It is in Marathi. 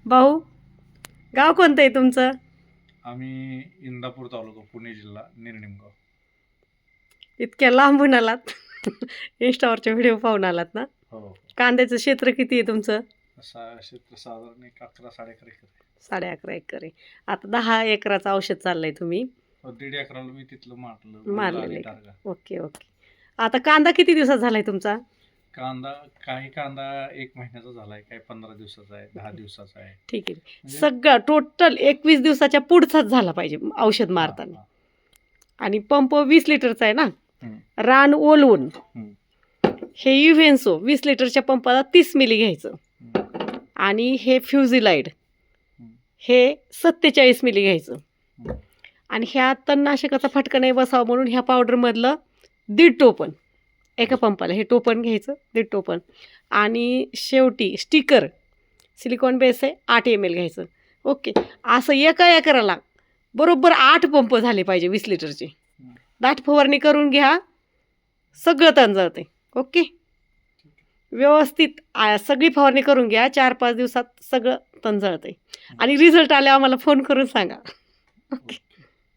भाऊ, गाव कोणतं आहे तुमचं? आम्ही इंदापूर तालुका पुणे जिल्हा निर्णिमगाव. इतक्या लांबून आलात. इंस्टावरचे व्हिडिओ पाहून आलात ना? हो. कांद्याचं क्षेत्र किती आहे तुमचं? क्षेत्र साधारण एक 11-11.5 एकर आहे. 11.5 एकर आहे. आता 10 एकराचं औषध चाललंय तुम्ही 1.5 एकराला मी तिथलं मारलं मारलेलं टारगा. आहे. Okay okay. आता कांदा किती दिवसात झालाय तुमचा? काही कांदा 1 महिन्याचा झालाय, काही 15 दिवसाचा आहे, 10 दिवसाचा आहे. ठीक आहे. म्हणजे- सगळं टोटल 21 दिवसाच्या पुढचाच झाला पाहिजे औषध मारताना. हा. आणि पंप 20 लिटरचा आहे ना? हम्म. रान ओलवून हम्म. हे युव्हेन्सो 20 लिटरच्या पंपाला 30 मिली घ्यायचं. हम्म. आणि हे फ्युझिलाइड हम्म. हे 47 मिली घ्यायचं. हम्म. आणि ह्या तणनाशकाचा फटका नाही बसावा म्हणून ह्या पावडरमधलं 1.5 टोपण एका पंपाला, हे टोपण घ्यायचं 1.5 टोपण. आणि शेवटी स्टिकर सिलिकॉन बेस आहे 8 ml घ्यायचं. ओके. असं एका एकराला बरोबर 8 पंप झाले पाहिजे 20 लिटरचे. दाट फवारणी करून घ्या, सगळं तण जळते. ओके. व्यवस्थित सगळी फवारणी करून घ्या, 4-5 दिवसात सगळं तण जळते. आणि रिझल्ट आल्यावर आम्हाला फोन करून सांगा. ओके.